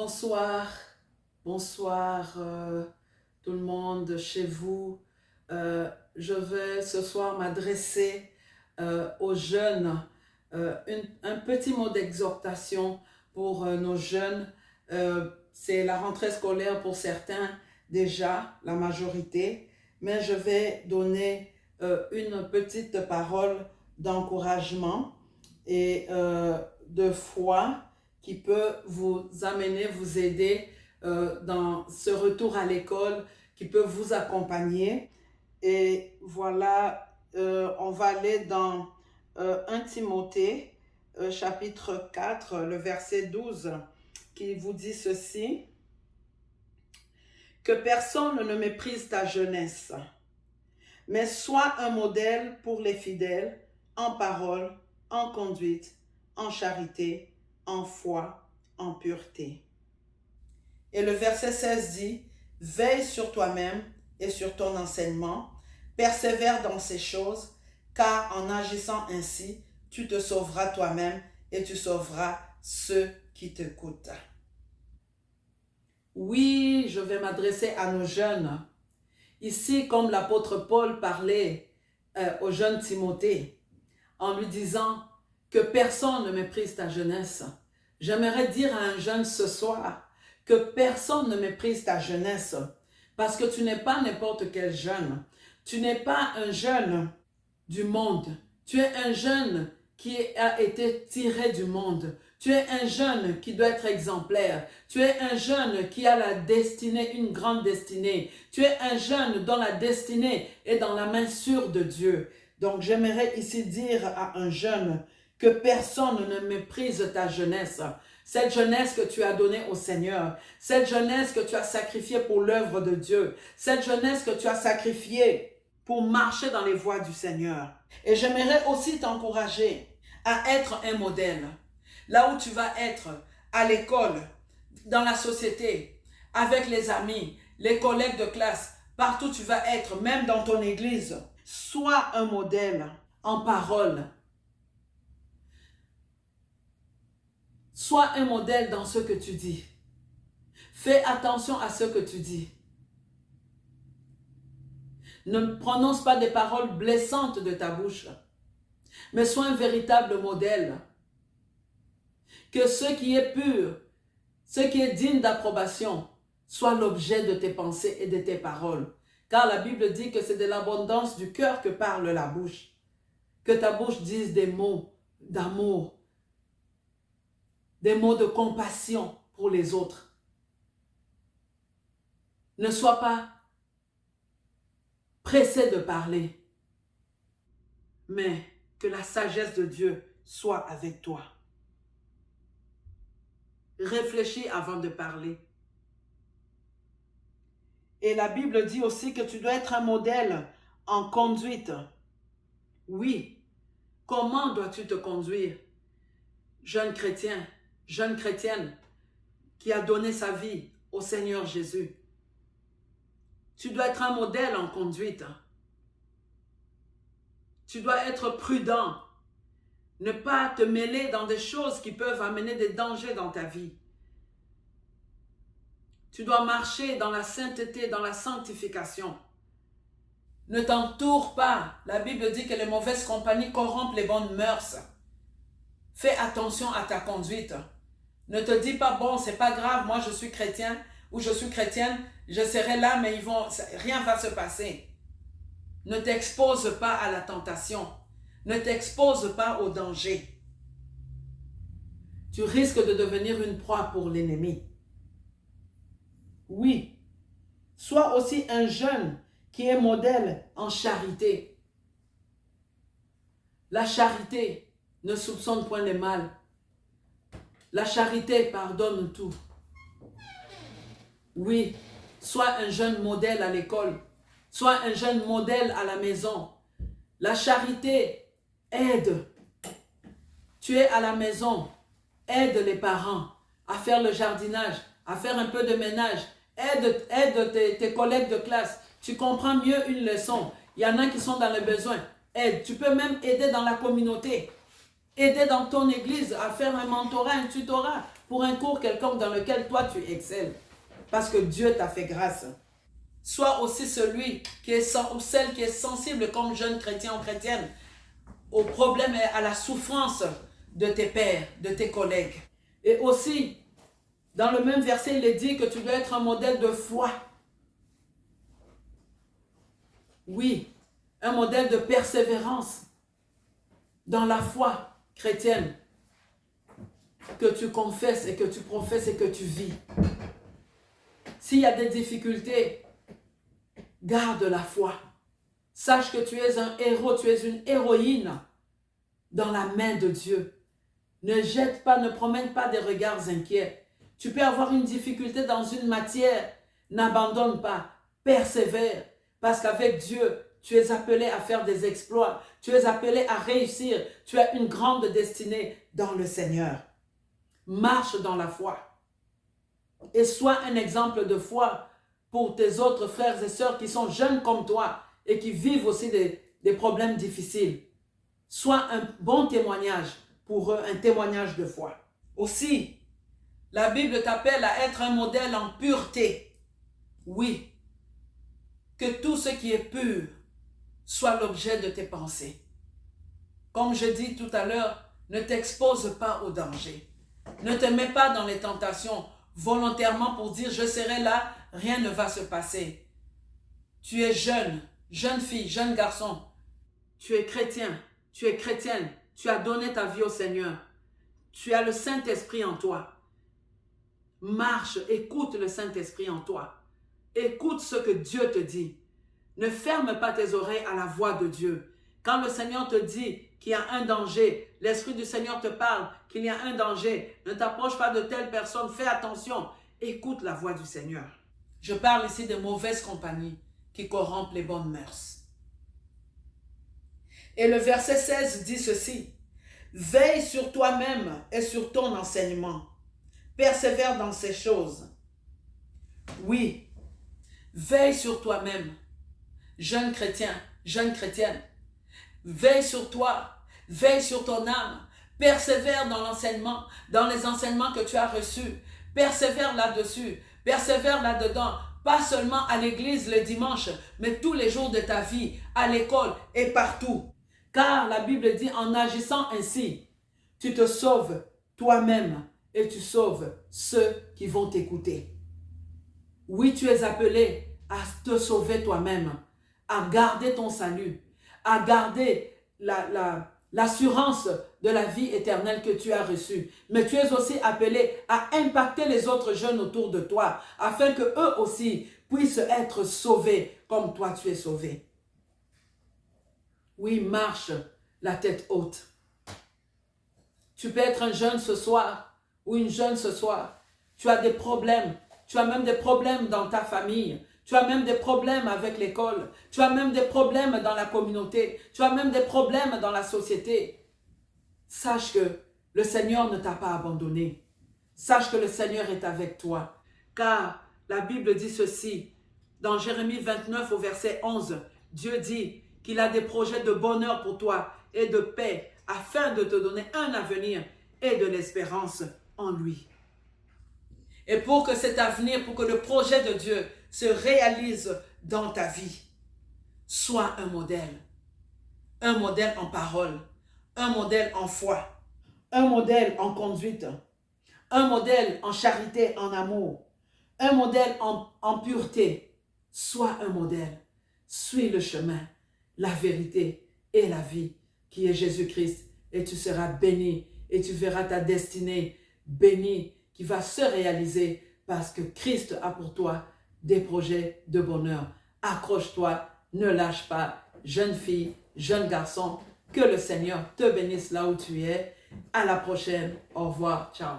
Bonsoir, bonsoir tout le monde chez vous. Je vais ce soir m'adresser aux jeunes, un petit mot d'exhortation pour nos jeunes. C'est la rentrée scolaire pour certains déjà, la majorité, mais je vais donner une petite parole d'encouragement et de foi qui peut vous amener, vous aider dans ce retour à l'école, qui peut vous accompagner. Et voilà, on va aller dans 1 Timothée, chapitre 4, le verset 12, qui vous dit ceci: que personne ne méprise ta jeunesse, mais sois un modèle pour les fidèles en parole, en conduite, en charité, en foi, en pureté. Et le verset 16 dit: veille sur toi-même et sur ton enseignement, persévère dans ces choses, car en agissant ainsi, tu te sauveras toi-même et tu sauveras ceux qui t'écoutent. Oui, je vais m'adresser à nos jeunes. Ici, comme l'apôtre Paul parlait au jeune Timothée, en lui disant que personne ne méprise ta jeunesse. J'aimerais dire à un jeune ce soir que personne ne méprise ta jeunesse, parce que tu n'es pas n'importe quel jeune. Tu n'es pas un jeune du monde. Tu es un jeune qui a été tiré du monde. Tu es un jeune qui doit être exemplaire. Tu es un jeune qui a la destinée, une grande destinée. Tu es un jeune dont la destinée est dans la main sûre de Dieu. Donc j'aimerais ici dire à un jeune que personne ne méprise ta jeunesse. Cette jeunesse que tu as donnée au Seigneur, cette jeunesse que tu as sacrifiée pour l'œuvre de Dieu, cette jeunesse que tu as sacrifiée pour marcher dans les voies du Seigneur. Et j'aimerais aussi t'encourager à être un modèle. Là où tu vas être, à l'école, dans la société, avec les amis, les collègues de classe, partout tu vas être, même dans ton église. Sois un modèle en parole. Sois un modèle dans ce que tu dis. Fais attention à ce que tu dis. Ne prononce pas des paroles blessantes de ta bouche, mais sois un véritable modèle. Que ce qui est pur, ce qui est digne d'approbation, soit l'objet de tes pensées et de tes paroles. Car la Bible dit que c'est de l'abondance du cœur que parle la bouche. Que ta bouche dise des mots d'amour, des mots de compassion pour les autres. Ne sois pas pressé de parler, mais que la sagesse de Dieu soit avec toi. Réfléchis avant de parler. Et la Bible dit aussi que tu dois être un modèle en conduite. Oui, comment dois-tu te conduire? Jeune chrétien, jeune chrétienne qui a donné sa vie au Seigneur Jésus. Tu dois être un modèle en conduite. Tu dois être prudent. Ne pas te mêler dans des choses qui peuvent amener des dangers dans ta vie. Tu dois marcher dans la sainteté, dans la sanctification. Ne t'entoure pas. La Bible dit que les mauvaises compagnies corrompent les bonnes mœurs. Fais attention à ta conduite. Ne te dis pas, bon, c'est pas grave, moi je suis chrétien ou je suis chrétienne, je serai là, mais rien va se passer. Ne t'expose pas à la tentation. Ne t'expose pas au danger. Tu risques de devenir une proie pour l'ennemi. Oui, sois aussi un jeune qui est modèle en charité. La charité ne soupçonne point le mal. La charité pardonne tout. Oui, sois un jeune modèle à l'école. Sois un jeune modèle à la maison. La charité aide. Tu es à la maison. Aide les parents à faire le jardinage, à faire un peu de ménage. Aide tes collègues de classe. Tu comprends mieux une leçon. Il y en a qui sont dans le besoin. Aide. Tu peux même aider dans la communauté. aider dans ton église à faire un mentorat, un tutorat pour un cours quelconque dans lequel toi tu excelles. Parce que Dieu t'a fait grâce. Sois aussi celui qui est ou celle qui est sensible comme jeune chrétien ou chrétienne aux problèmes et à la souffrance de tes pairs, de tes collègues. Et aussi, dans le même verset, il est dit que tu dois être un modèle de foi. Oui, un modèle de persévérance dans la foi chrétienne que tu confesses et que tu professes et que tu vis. S'il y a des difficultés, garde la foi. Sache que tu es un héros, tu es une héroïne dans la main de Dieu. Ne jette pas, ne promène pas des regards inquiets. Tu peux avoir une difficulté dans une matière, n'abandonne pas, persévère, parce qu'avec Dieu, tu es appelé à faire des exploits, tu es appelé à réussir, tu as une grande destinée dans le Seigneur. Marche dans la foi et sois un exemple de foi pour tes autres frères et sœurs qui sont jeunes comme toi et qui vivent aussi des problèmes difficiles. Sois un bon témoignage pour eux, un témoignage de foi. Aussi, la Bible t'appelle à être un modèle en pureté. Oui, que tout ce qui est pur soit l'objet de tes pensées. Comme je dis tout à l'heure, ne t'expose pas au danger. Ne te mets pas dans les tentations volontairement pour dire je serai là, rien ne va se passer. Tu es jeune, jeune fille, jeune garçon. Tu es chrétien, tu es chrétienne. Tu as donné ta vie au Seigneur. Tu as le Saint-Esprit en toi. Marche, écoute le Saint-Esprit en toi. Écoute ce que Dieu te dit. Ne ferme pas tes oreilles à la voix de Dieu. Quand le Seigneur te dit qu'il y a un danger, l'Esprit du Seigneur te parle qu'il y a un danger, ne t'approche pas de telle personne, fais attention. Écoute la voix du Seigneur. Je parle ici de mauvaises compagnies qui corrompent les bonnes mœurs. Et le verset 16 dit ceci. Veille sur toi-même et sur ton enseignement. Persévère dans ces choses. Oui, veille sur toi-même. Jeune chrétien, jeune chrétienne. Veille sur toi, veille sur ton âme. Persévère dans l'enseignement, dans les enseignements que tu as reçus. Persévère là-dessus, persévère là-dedans. Pas seulement à l'église le dimanche, mais tous les jours de ta vie, à l'école et partout. Car la Bible dit, en agissant ainsi, tu te sauves toi-même et tu sauves ceux qui vont t'écouter. Oui, tu es appelé à te sauver toi-même, à garder ton salut, à garder l'assurance de la vie éternelle que tu as reçue. Mais tu es aussi appelé à impacter les autres jeunes autour de toi, afin que eux aussi puissent être sauvés comme toi tu es sauvé. Oui, marche la tête haute. Tu peux être un jeune ce soir ou une jeune ce soir. Tu as des problèmes. Tu as même des problèmes dans ta famille. Tu as même des problèmes avec l'école. Tu as même des problèmes dans la communauté. Tu as même des problèmes dans la société. Sache que le Seigneur ne t'a pas abandonné. Sache que le Seigneur est avec toi. Car la Bible dit ceci. Dans Jérémie 29 au verset 11, Dieu dit qu'il a des projets de bonheur pour toi et de paix afin de te donner un avenir et de l'espérance en lui. Et pour que cet avenir, pour que le projet de Dieu se réalise dans ta vie, sois un modèle en parole, un modèle en foi, un modèle en conduite, un modèle en charité, en amour, un modèle en pureté. Sois un modèle, suis le chemin, la vérité et la vie qui est Jésus-Christ et tu seras béni et tu verras ta destinée bénie qui va se réaliser parce que Christ a pour toi des projets de bonheur. Accroche-toi, ne lâche pas, jeune fille, jeune garçon, que le Seigneur te bénisse là où tu es. À la prochaine, au revoir, ciao.